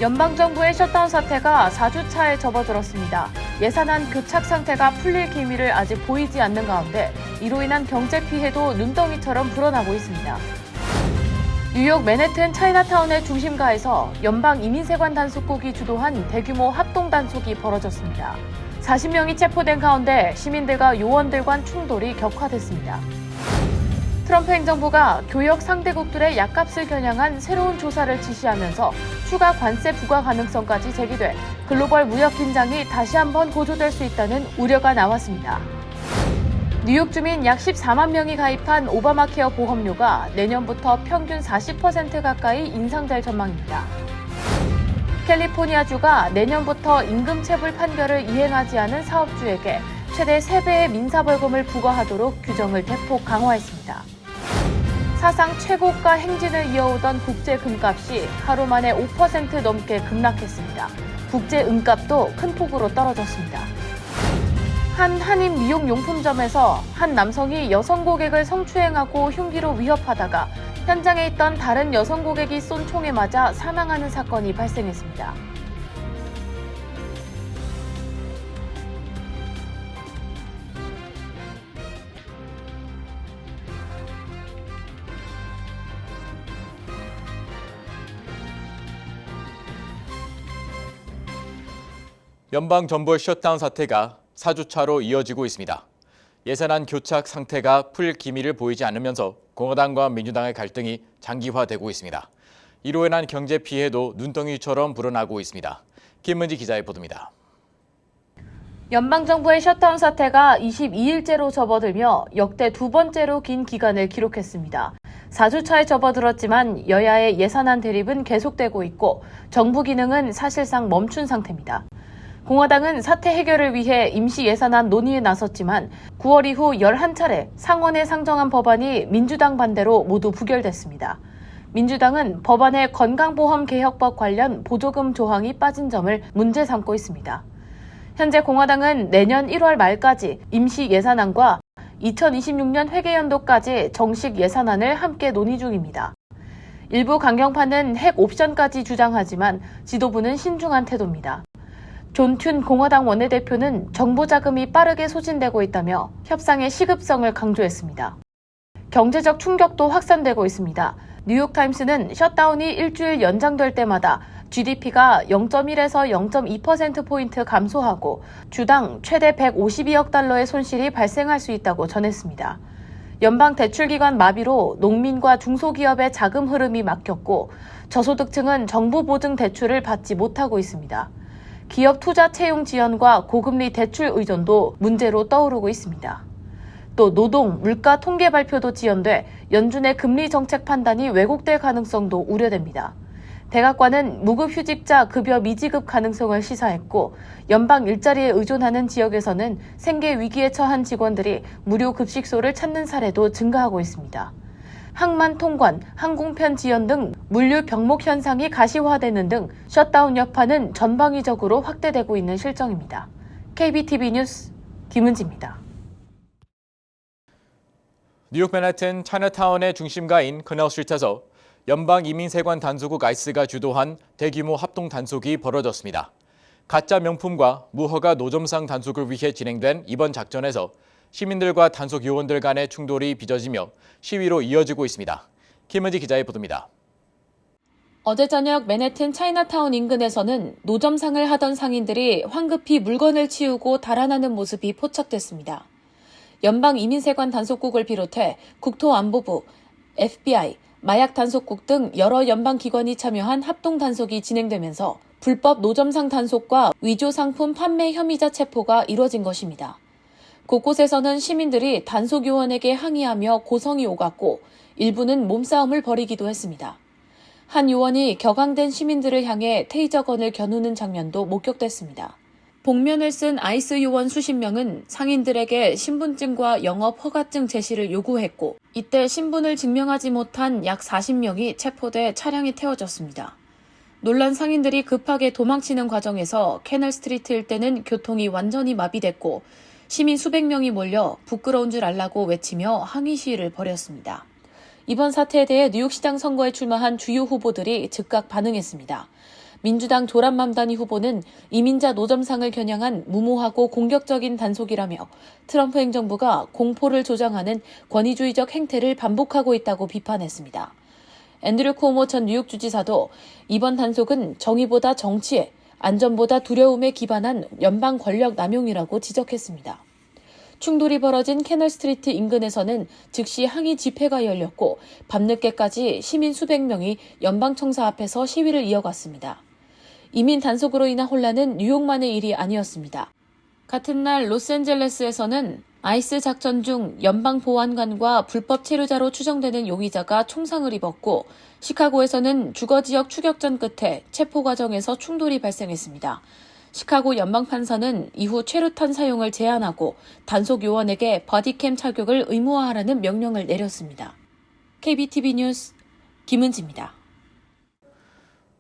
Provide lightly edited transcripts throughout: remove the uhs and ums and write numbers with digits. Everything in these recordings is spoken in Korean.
연방정부의 셧다운 사태가 4주차에 접어들었습니다. 예산안 교착 상태가 풀릴 기미를 아직 보이지 않는 가운데 이로 인한 경제 피해도 눈덩이처럼 불어나고 있습니다. 뉴욕 맨해튼 차이나타운의 중심가에서 연방 이민세관 단속국이 주도한 대규모 합동 단속이 벌어졌습니다. 40명이 체포된 가운데 시민들과 요원들 간 충돌이 격화됐습니다. 트럼프 행정부가 교역 상대국들의 약값을 겨냥한 새로운 조사를 지시하면서 추가 관세 부과 가능성까지 제기돼 글로벌 무역 긴장이 다시 한번 고조될 수 있다는 우려가 나왔습니다. 뉴욕 주민 약 14만 명이 가입한 오바마 케어 보험료가 내년부터 평균 40% 가까이 인상될 전망입니다. 캘리포니아주가 내년부터 임금체불 판결을 이행하지 않은 사업주에게 최대 3배의 민사벌금을 부과하도록 규정을 대폭 강화했습니다. 사상 최고가 행진을 이어오던 국제 금값이 하루 만에 5% 넘게 급락했습니다. 국제 은값도 큰 폭으로 떨어졌습니다. 한 한인 미용용품점에서 한 남성이 여성 고객을 성추행하고 흉기로 위협하다가 현장에 있던 다른 여성 고객이 쏜 총에 맞아 사망하는 사건이 발생했습니다. 연방정부의 셧다운 사태가 4주차로 이어지고 있습니다. 예산안 교착 상태가 풀 기미를 보이지 않으면서 공화당과 민주당의 갈등이 장기화되고 있습니다. 이로 인한 경제 피해도 눈덩이처럼 불어나고 있습니다. 김은지 기자의 보도입니다. 연방정부의 셧다운 사태가 22일째로 접어들며 역대 두 번째로 긴 기간을 기록했습니다. 4주차에 접어들었지만 여야의 예산안 대립은 계속되고 있고 정부 기능은 사실상 멈춘 상태입니다. 공화당은 사태 해결을 위해 임시 예산안 논의에 나섰지만 9월 이후 11차례 상원에 상정한 법안이 민주당 반대로 모두 부결됐습니다. 민주당은 법안에 건강보험 개혁법 관련 보조금 조항이 빠진 점을 문제 삼고 있습니다. 현재 공화당은 내년 1월 말까지 임시 예산안과 2026년 회계연도까지 정식 예산안을 함께 논의 중입니다. 일부 강경파는 핵 옵션까지 주장하지만 지도부는 신중한 태도입니다. 존 튠 공화당 원내대표는 정부 자금이 빠르게 소진되고 있다며 협상의 시급성을 강조했습니다. 경제적 충격도 확산되고 있습니다. 뉴욕타임스는 셧다운이 일주일 연장될 때마다 GDP가 0.1에서 0.2%포인트 감소하고 주당 최대 152억 달러의 손실이 발생할 수 있다고 전했습니다. 연방 대출기관 마비로 농민과 중소기업의 자금 흐름이 막혔고 저소득층은 정부 보증 대출을 받지 못하고 있습니다. 기업 투자 채용 지연과 고금리 대출 의존도 문제로 떠오르고 있습니다. 또 노동, 물가 통계 발표도 지연돼 연준의 금리 정책 판단이 왜곡될 가능성도 우려됩니다. 대각관은 무급휴직자 급여 미지급 가능성을 시사했고 연방 일자리에 의존하는 지역에서는 생계 위기에 처한 직원들이 무료 급식소를 찾는 사례도 증가하고 있습니다. 항만 통관, 항공편 지연 등 물류 병목 현상이 가시화되는 등 셧다운 여파는 전방위적으로 확대되고 있는 실정입니다. KBTV 뉴스 김은지입니다. 뉴욕 맨해튼 차이나타운의 중심가인 커널 스트리트에서 연방 이민세관 단속국 ICE가 주도한 대규모 합동 단속이 벌어졌습니다. 가짜 명품과 무허가 노점상 단속을 위해 진행된 이번 작전에서 시민들과 단속 요원들 간의 충돌이 빚어지며 시위로 이어지고 있습니다. 김은지 기자의 보도입니다. 어제 저녁 맨해튼 차이나타운 인근에서는 노점상을 하던 상인들이 황급히 물건을 치우고 달아나는 모습이 포착됐습니다. 연방 이민세관 단속국을 비롯해 국토안보부, FBI, 마약 단속국 등 여러 연방 기관이 참여한 합동 단속이 진행되면서 불법 노점상 단속과 위조 상품 판매 혐의자 체포가 이뤄진 것입니다. 곳곳에서는 시민들이 단속 요원에게 항의하며 고성이 오갔고 일부는 몸싸움을 벌이기도 했습니다. 한 요원이 격앙된 시민들을 향해 테이저건을 겨누는 장면도 목격됐습니다. 복면을 쓴 아이스 요원 수십 명은 상인들에게 신분증과 영업 허가증 제시를 요구했고 이때 신분을 증명하지 못한 약 40명이 체포돼 차량에 태워졌습니다. 놀란 상인들이 급하게 도망치는 과정에서 캐널 스트리트 일대는 교통이 완전히 마비됐고 시민 수백 명이 몰려 부끄러운 줄 알라고 외치며 항의 시위를 벌였습니다. 이번 사태에 대해 뉴욕시장 선거에 출마한 주요 후보들이 즉각 반응했습니다. 민주당 조람맘다니 후보는 이민자 노점상을 겨냥한 무모하고 공격적인 단속이라며 트럼프 행정부가 공포를 조장하는 권위주의적 행태를 반복하고 있다고 비판했습니다. 앤드류 쿠오모 전 뉴욕 주지사도 이번 단속은 정의보다 정치에, 안전보다 두려움에 기반한 연방 권력 남용이라고 지적했습니다. 충돌이 벌어진 캐널 스트리트 인근에서는 즉시 항의 집회가 열렸고 밤늦게까지 시민 수백 명이 연방청사 앞에서 시위를 이어갔습니다. 이민 단속으로 인한 혼란은 뉴욕만의 일이 아니었습니다. 같은 날 로스앤젤레스에서는 아이스 작전 중 연방 보안관과 불법 체류자로 추정되는 용의자가 총상을 입었고 시카고에서는 주거지역 추격전 끝에 체포 과정에서 충돌이 발생했습니다. 시카고 연방판사는 이후 최루탄 사용을 제한하고 단속 요원에게 바디캠 착용을 의무화하라는 명령을 내렸습니다. KBTV 뉴스 김은지입니다.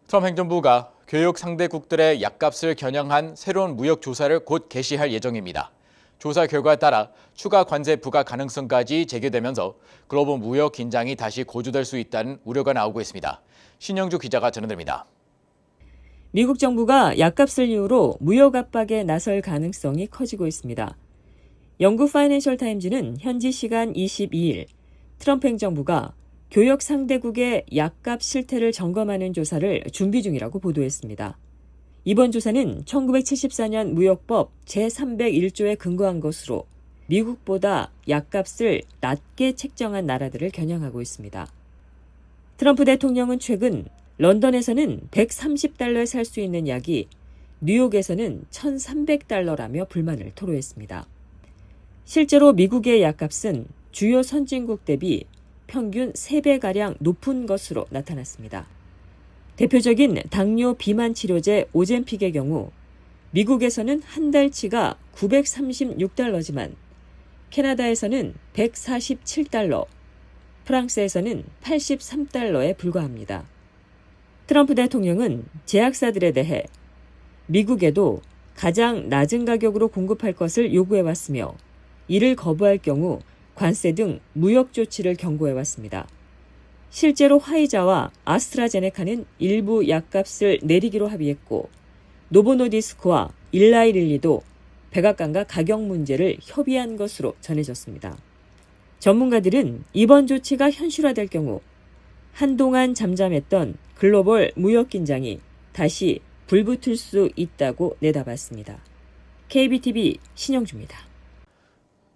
트럼프 행정부가 교육 상대국들의 약값을 겨냥한 새로운 무역 조사를 곧 개시할 예정입니다. 조사 결과에 따라 추가 관세 부과 가능성까지 제기되면서 글로벌 무역 긴장이 다시 고조될 수 있다는 우려가 나오고 있습니다. 신영주 기자가 전해드립니다. 미국 정부가 약값을 이유로 무역 압박에 나설 가능성이 커지고 있습니다. 영국 파이낸셜 타임즈는 현지 시간 22일 트럼프 행정부가 교역 상대국의 약값 실태를 점검하는 조사를 준비 중이라고 보도했습니다. 이번 조사는 1974년 무역법 제301조에 근거한 것으로 미국보다 약값을 낮게 책정한 나라들을 겨냥하고 있습니다. 트럼프 대통령은 최근 런던에서는 130달러에 살 수 있는 약이 뉴욕에서는 1,300달러라며 불만을 토로했습니다. 실제로 미국의 약값은 주요 선진국 대비 평균 3배가량 높은 것으로 나타났습니다. 대표적인 당뇨 비만 치료제 오젬픽의 경우 미국에서는 한 달치가 936달러지만 캐나다에서는 147달러, 프랑스에서는 83달러에 불과합니다. 트럼프 대통령은 제약사들에 대해 미국에도 가장 낮은 가격으로 공급할 것을 요구해왔으며 이를 거부할 경우 관세 등 무역 조치를 경고해왔습니다. 실제로 화이자와 아스트라제네카는 일부 약값을 내리기로 합의했고 노보노디스크와 일라이릴리도 백악관과 가격 문제를 협의한 것으로 전해졌습니다. 전문가들은 이번 조치가 현실화될 경우 한동안 잠잠했던 글로벌 무역 긴장이 다시 불붙을 수 있다고 내다봤습니다. KBTV 신영주입니다.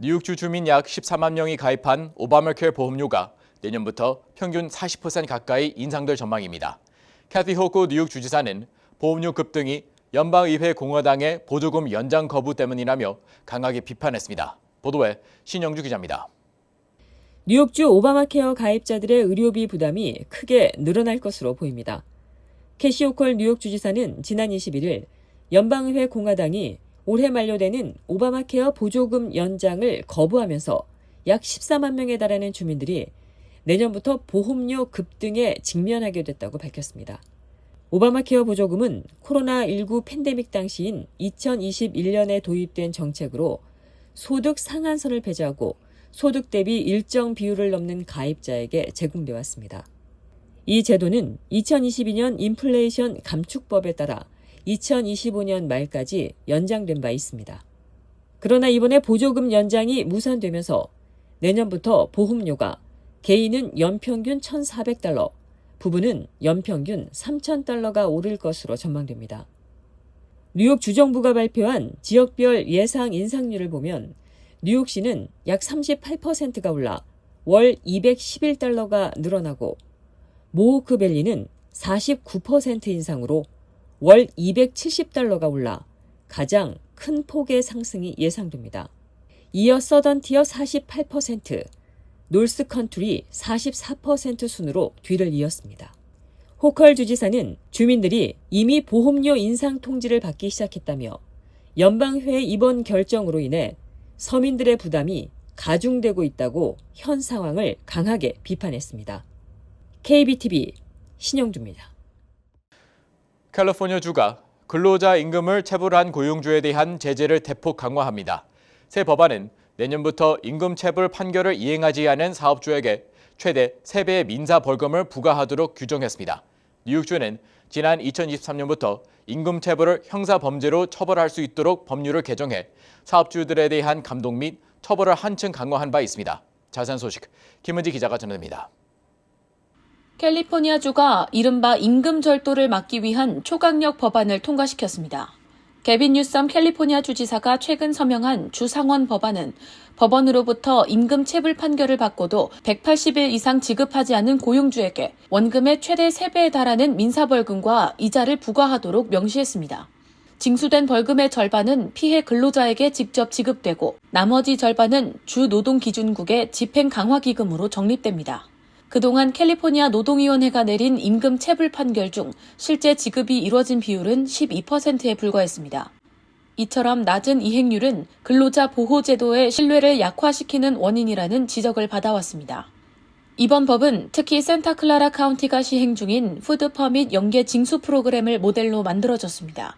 뉴욕주 주민 약 14만 명이 가입한 오바마케어 보험료가 내년부터 평균 40% 가까이 인상될 전망입니다. 캐티 호코 뉴욕 주지사는 보험료 급등이 연방의회 공화당의 보조금 연장 거부 때문이라며 강하게 비판했습니다. 보도에 신영주 기자입니다. 뉴욕주 오바마케어 가입자들의 의료비 부담이 크게 늘어날 것으로 보입니다. 캐시 호컬 뉴욕 주지사는 지난 21일 연방의회 공화당이 올해 만료되는 오바마케어 보조금 연장을 거부하면서 약 14만 명에 달하는 주민들이 내년부터 보험료 급등에 직면하게 됐다고 밝혔습니다. 오바마케어 보조금은 코로나19 팬데믹 당시인 2021년에 도입된 정책으로 소득 상한선을 배제하고 소득 대비 일정 비율을 넘는 가입자에게 제공돼 왔습니다. 이 제도는 2022년 인플레이션 감축법에 따라 2025년 말까지 연장된 바 있습니다. 그러나 이번에 보조금 연장이 무산되면서 내년부터 보험료가 개인은 연평균 1,400달러, 부부는 연평균 3,000달러가 오를 것으로 전망됩니다. 뉴욕 주정부가 발표한 지역별 예상 인상률을 보면 뉴욕시는 약 38%가 올라 월 211달러가 늘어나고 모호크밸리는 49% 인상으로 월 270달러가 올라 가장 큰 폭의 상승이 예상됩니다. 이어 서던티어 48%, 놀스컨트리 44% 순으로 뒤를 이었습니다. 호컬 주지사는 주민들이 이미 보험료 인상 통지를 받기 시작했다며 연방회의 이번 결정으로 인해 서민들의 부담이 가중되고 있다고 현 상황을 강하게 비판했습니다. KBTV 신영주입니다. 캘리포니아주가 근로자 임금을 체불한 고용주에 대한 제재를 대폭 강화합니다. 새 법안은 내년부터 임금 체불 판결을 이행하지 않은 사업주에게 최대 3배의 민사 벌금을 부과하도록 규정했습니다. 뉴욕주는 지난 2023년부터 임금 체불을 형사 범죄로 처벌할 수 있도록 법률을 개정해 사업주들에 대한 감독 및 처벌을 한층 강화한 바 있습니다. 자세한 소식 김은지 기자가 전해드립니다. 캘리포니아주가 이른바 임금 절도를 막기 위한 초강력 법안을 통과시켰습니다. 개빈 뉴섬 캘리포니아 주지사가 최근 서명한 주상원 법안은 법원으로부터 임금 체불 판결을 받고도 180일 이상 지급하지 않은 고용주에게 원금의 최대 3배에 달하는 민사벌금과 이자를 부과하도록 명시했습니다. 징수된 벌금의 절반은 피해 근로자에게 직접 지급되고 나머지 절반은 주 노동기준국의 집행 강화 기금으로 적립됩니다. 그동안 캘리포니아 노동위원회가 내린 임금 체불 판결 중 실제 지급이 이뤄진 비율은 12%에 불과했습니다. 이처럼 낮은 이행률은 근로자 보호제도의 신뢰를 약화시키는 원인이라는 지적을 받아왔습니다. 이번 법은 특히 센타클라라 카운티가 시행 중인 푸드 퍼밋 연계 징수 프로그램을 모델로 만들어졌습니다.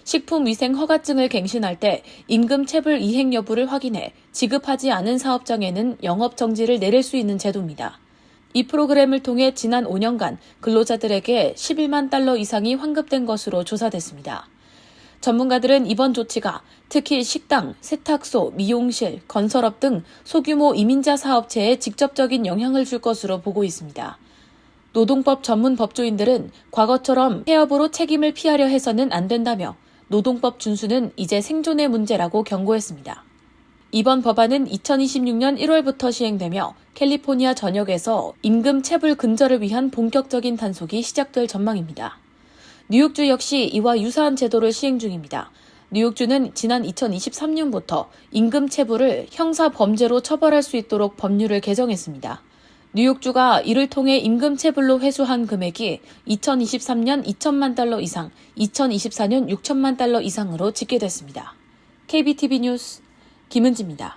식품위생 허가증을 갱신할 때 임금 체불 이행 여부를 확인해 지급하지 않은 사업장에는 영업정지를 내릴 수 있는 제도입니다. 이 프로그램을 통해 지난 5년간 근로자들에게 11만 달러 이상이 환급된 것으로 조사됐습니다. 전문가들은 이번 조치가 특히 식당, 세탁소, 미용실, 건설업 등 소규모 이민자 사업체에 직접적인 영향을 줄 것으로 보고 있습니다. 노동법 전문 법조인들은 과거처럼 폐업으로 책임을 피하려 해서는 안 된다며 노동법 준수는 이제 생존의 문제라고 경고했습니다. 이번 법안은 2026년 1월부터 시행되며 캘리포니아 전역에서 임금 체불 근절을 위한 본격적인 단속이 시작될 전망입니다. 뉴욕주 역시 이와 유사한 제도를 시행 중입니다. 뉴욕주는 지난 2023년부터 임금 체불을 형사 범죄로 처벌할 수 있도록 법률을 개정했습니다. 뉴욕주가 이를 통해 임금 체불로 회수한 금액이 2023년 2천만 달러 이상, 2024년 6천만 달러 이상으로 집계됐습니다. KBTV 뉴스 김은지입니다.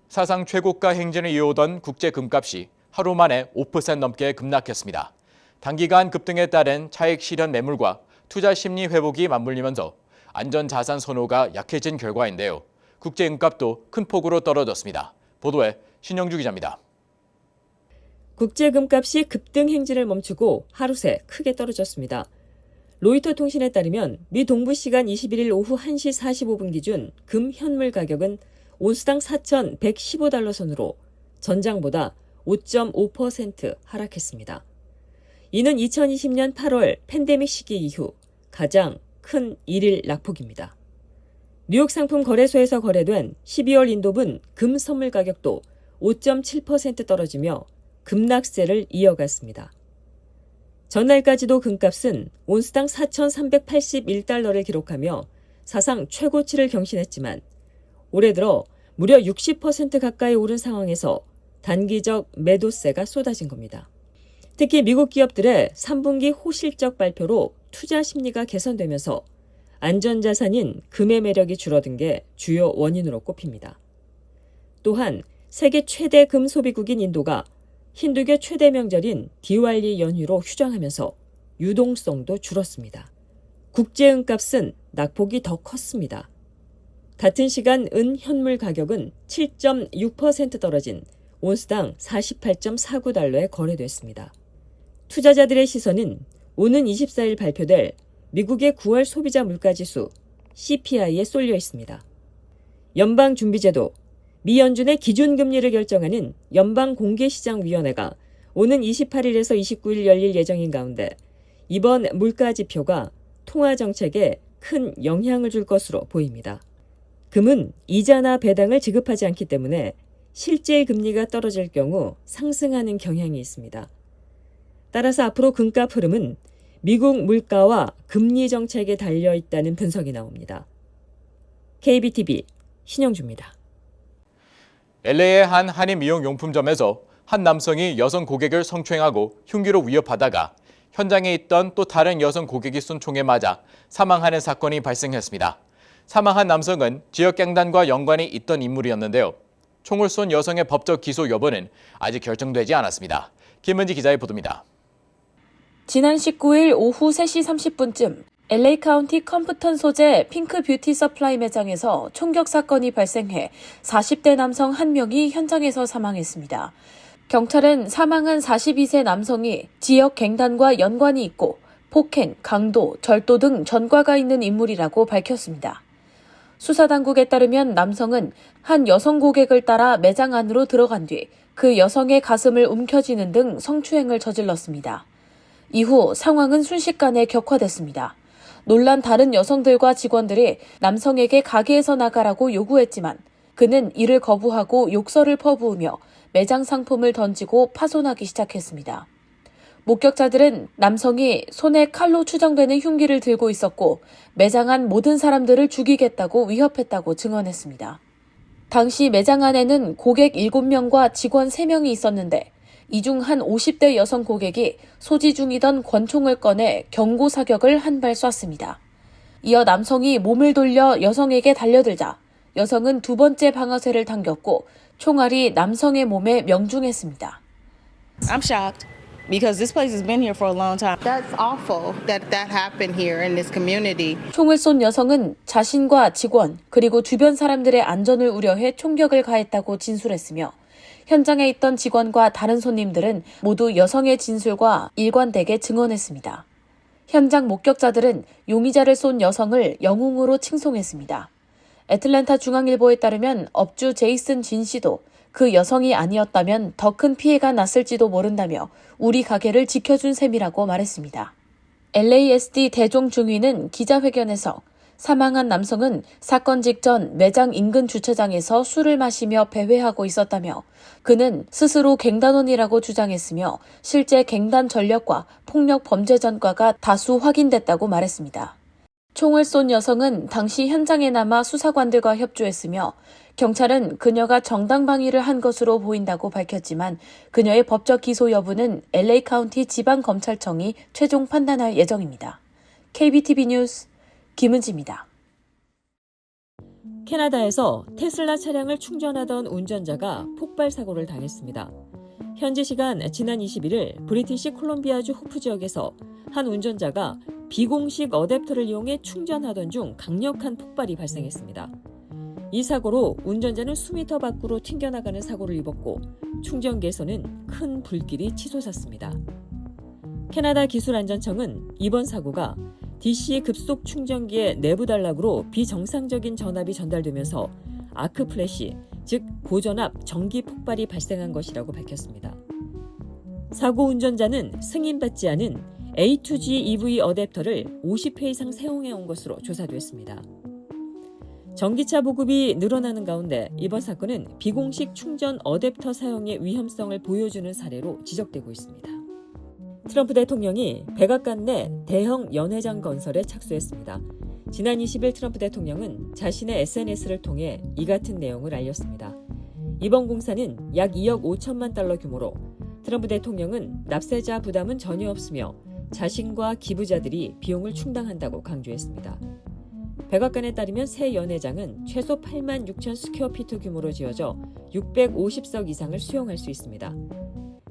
사상 최고가 행진을 이어오던 국제 금값이 하루 만에 5% 넘게 급락했습니다. 단기간 급등에 따른 차익 실현 매물과 투자 심리 회복이 맞물리면서 안전자산 선호가 약해진 결과인데요. 국제 금값도 큰 폭으로 떨어졌습니다. 보도에 신영주 기자입니다. 국제 금값이 급등 행진을 멈추고 하루 새 크게 떨어졌습니다. 로이터 통신에 따르면 미 동부 시간 21일 오후 1시 45분 기준 금 현물 가격은 온스당 4,115달러 선으로 전장보다 5.5% 하락했습니다. 이는 2020년 8월 팬데믹 시기 이후 가장 큰 일일 낙폭입니다. 뉴욕 상품 거래소에서 거래된 12월 인도분 금 선물 가격도 5.7% 떨어지며 급락세를 이어갔습니다. 전날까지도 금값은 온스당 4,381달러를 기록하며 사상 최고치를 경신했지만 올해 들어 무려 60% 가까이 오른 상황에서 단기적 매도세가 쏟아진 겁니다. 특히 미국 기업들의 3분기 호실적 발표로 투자 심리가 개선되면서 안전자산인 금의 매력이 줄어든 게 주요 원인으로 꼽힙니다. 또한 세계 최대 금 소비국인 인도가 힌두교 최대 명절인 디왈리 연휴로 휴장하면서 유동성도 줄었습니다. 국제은값은 낙폭이 더 컸습니다. 같은 시간 은 현물 가격은 7.6% 떨어진 온스당 48.49달러에 거래됐습니다. 투자자들의 시선은 오는 24일 발표될 미국의 9월 소비자 물가지수 CPI에 쏠려 있습니다. 연방준비제도, 미 연준의 기준금리를 결정하는 연방공개시장위원회가 오는 28일에서 29일 열릴 예정인 가운데 이번 물가지표가 통화정책에 큰 영향을 줄 것으로 보입니다. 금은 이자나 배당을 지급하지 않기 때문에 실제 금리가 떨어질 경우 상승하는 경향이 있습니다. 따라서 앞으로 금값 흐름은 미국 물가와 금리 정책에 달려 있다는 분석이 나옵니다. KBTV 신영주입니다. LA의 한 한인 미용 용품점에서 한 남성이 여성 고객을 성추행하고 흉기로 위협하다가 현장에 있던 또 다른 여성 고객이 쏜 총에 맞아 사망하는 사건이 발생했습니다. 사망한 남성은 지역 갱단과 연관이 있던 인물이었는데요. 총을 쏜 여성의 법적 기소 여부는 아직 결정되지 않았습니다. 김은지 기자의 보도입니다. 지난 19일 오후 3시 30분쯤 LA 카운티 컴프턴 소재 핑크 뷰티 서플라이 매장에서 총격 사건이 발생해 40대 남성 1명이 현장에서 사망했습니다. 경찰은 사망한 42세 남성이 지역 갱단과 연관이 있고 폭행, 강도, 절도 등 전과가 있는 인물이라고 밝혔습니다. 수사당국에 따르면 남성은 한 여성 고객을 따라 매장 안으로 들어간 뒤 그 여성의 가슴을 움켜쥐는 등 성추행을 저질렀습니다. 이후 상황은 순식간에 격화됐습니다. 놀란 다른 여성들과 직원들이 남성에게 가게에서 나가라고 요구했지만 그는 이를 거부하고 욕설을 퍼부으며 매장 상품을 던지고 파손하기 시작했습니다. 목격자들은 남성이 손에 칼로 추정되는 흉기를 들고 있었고 매장 안 모든 사람들을 죽이겠다고 위협했다고 증언했습니다. 당시 매장 안에는 고객 7명과 직원 3명이 있었는데 이 중 한 50대 여성 고객이 소지 중이던 권총을 꺼내 경고 사격을 한 발 쐈습니다. 이어 남성이 몸을 돌려 여성에게 달려들자 여성은 두 번째 방아쇠를 당겼고 총알이 남성의 몸에 명중했습니다. I'm shocked because this place has been here for a long time. That's awful that happened here in this community. 총을 쏜 여성은 자신과 직원 그리고 주변 사람들의 안전을 우려해 총격을 가했다고 진술했으며 현장에 있던 직원과 다른 손님들은 모두 여성의 진술과 일관되게 증언했습니다. 현장 목격자들은 용의자를 쏜 여성을 영웅으로 칭송했습니다. 애틀랜타 중앙일보에 따르면 업주 제이슨 진 씨도 그 여성이 아니었다면 더 큰 피해가 났을지도 모른다며 우리 가게를 지켜준 셈이라고 말했습니다. LASD 대종 중위는 기자회견에서 사망한 남성은 사건 직전 매장 인근 주차장에서 술을 마시며 배회하고 있었다며 그는 스스로 갱단원이라고 주장했으며 실제 갱단 전력과 폭력 범죄 전과가 다수 확인됐다고 말했습니다. 총을 쏜 여성은 당시 현장에 남아 수사관들과 협조했으며 경찰은 그녀가 정당방위를 한 것으로 보인다고 밝혔지만 그녀의 법적 기소 여부는 LA 카운티 지방검찰청이 최종 판단할 예정입니다. KBTV 뉴스 김은지입니다. 캐나다에서 테슬라 차량을 충전하던 운전자가 폭발 사고를 당했습니다. 현지 시간 지난 21일 브리티시 콜롬비아주 호프 지역에서 한 운전자가 비공식 어댑터를 이용해 충전하던 중 강력한 폭발이 발생했습니다. 이 사고로 운전자는 수미터 밖으로 튕겨나가는 사고를 입었고 충전기에서는 큰 불길이 치솟았습니다. 캐나다 기술안전청은 이번 사고가 DC 급속 충전기의 내부 단락으로 비정상적인 전압이 전달되면서 아크 플래시, 즉 고전압 전기 폭발이 발생한 것이라고 밝혔습니다. 사고 운전자는 승인받지 않은 A2G EV 어댑터를 50회 이상 사용해온 것으로 조사됐습니다. 전기차 보급이 늘어나는 가운데 이번 사건은 비공식 충전 어댑터 사용의 위험성을 보여주는 사례로 지적되고 있습니다. 트럼프 대통령이 백악관 내 대형 연회장 건설에 착수했습니다. 지난 20일 트럼프 대통령은 자신의 SNS를 통해 이 같은 내용을 알렸습니다. 이번 공사는 약 2억 5천만 달러 규모로 트럼프 대통령은 납세자 부담은 전혀 없으며 자신과 기부자들이 비용을 충당한다고 강조했습니다. 백악관에 따르면 새 연회장은 최소 8만 6천 스퀘어피트 규모로 지어져 650석 이상을 수용할 수 있습니다.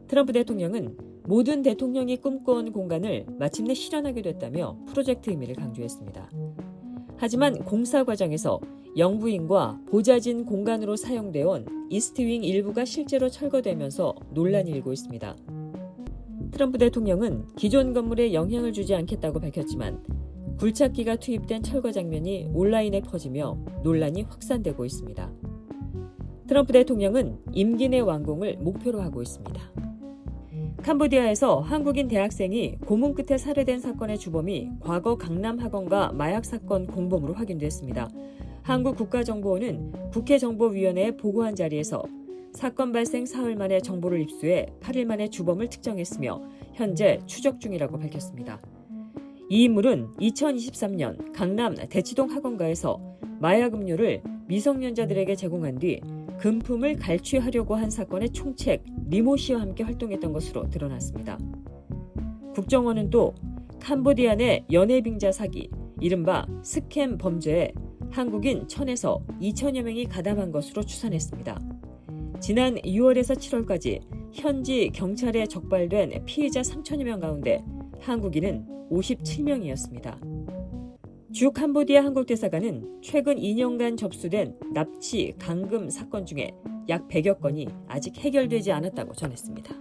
트럼프 대통령은 모든 대통령이 꿈꿔온 공간을 마침내 실현하게 됐다며 프로젝트 의미를 강조했습니다. 하지만 공사 과정에서 영부인과 보좌진 공간으로 사용되어온 이스트윙 일부가 실제로 철거되면서 논란이 일고 있습니다. 트럼프 대통령은 기존 건물에 영향을 주지 않겠다고 밝혔지만 굴착기가 투입된 철거 장면이 온라인에 퍼지며 논란이 확산되고 있습니다. 트럼프 대통령은 임기 내 완공을 목표로 하고 있습니다. 캄보디아에서 한국인 대학생이 고문 끝에 살해된 사건의 주범이 과거 강남학원가 마약 사건 공범으로 확인됐습니다. 한국국가정보원은 국회정보위원회에 보고한 자리에서 사건 발생 사흘 만에 정보를 입수해 8일 만에 주범을 특정했으며 현재 추적 중이라고 밝혔습니다. 이 인물은 2023년 강남 대치동 학원가에서 마약 음료를 미성년자들에게 제공한 뒤 금품을 갈취하려고 한 사건의 총책 리모 씨와 함께 활동했던 것으로 드러났습니다. 국정원은 또 캄보디아 내 연예빙자 사기, 이른바 스캠 범죄에 한국인 1000에서 2000여 명이 가담한 것으로 추산했습니다. 지난 6월에서 7월까지 현지 경찰에 적발된 피의자 3000여 명 가운데 한국인은 57명이었습니다. 주 캄보디아 한국대사관은 최근 2년간 접수된 납치, 감금 사건 중에 약 100여 건이 아직 해결되지 않았다고 전했습니다.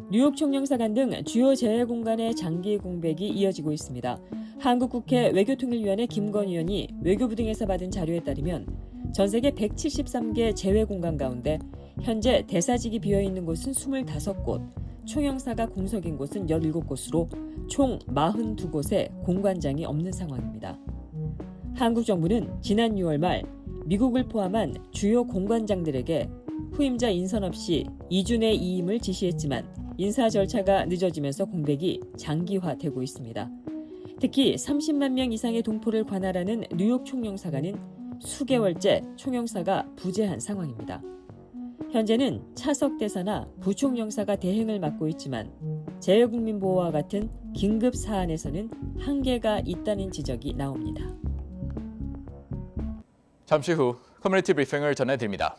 뉴욕 총영사관 등 주요 재외공간의 장기 공백이 이어지고 있습니다. 한국국회 외교통일위원회 김건 의원이 외교부 등에서 받은 자료에 따르면 전 세계 173개 재외공간 가운데 현재 대사직이 비어있는 곳은 25곳, 총영사가 공석인 곳은 17곳으로 총 42곳에 공관장이 없는 상황입니다. 한국 정부는 지난 6월 말 미국을 포함한 주요 공관장들에게 후임자 인선 없이 2주 내 이임을 지시했지만 인사 절차가 늦어지면서 공백이 장기화되고 있습니다. 특히 30만 명 이상의 동포를 관할하는 뉴욕 총영사관은 수개월째 총영사가 부재한 상황입니다. 현재는 차석 대사나 부총영사가 대행을 맡고 있지만 재외국민 보호와 같은 긴급 사안에서는 한계가 있다는 지적이 나옵니다. 잠시 후 커뮤니티 브리핑을 전해드립니다.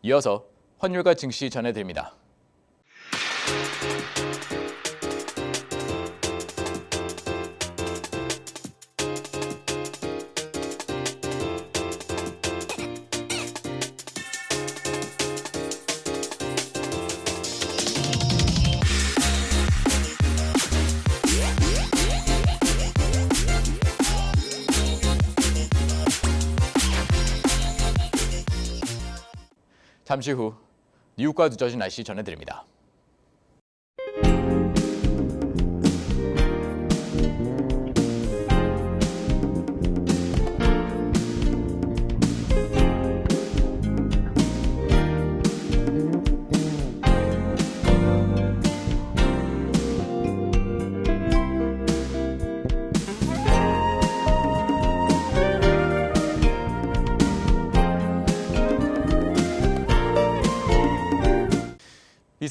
이어서 환율과 증시 전해드립니다. 잠시 후 뉴욕과 뉴저지 날씨 전해드립니다.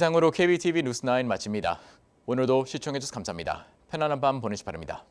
이상으로 KBTV 뉴스9 마칩니다. 오늘도 시청해주셔서 감사합니다. 편안한 밤 보내시 바랍니다.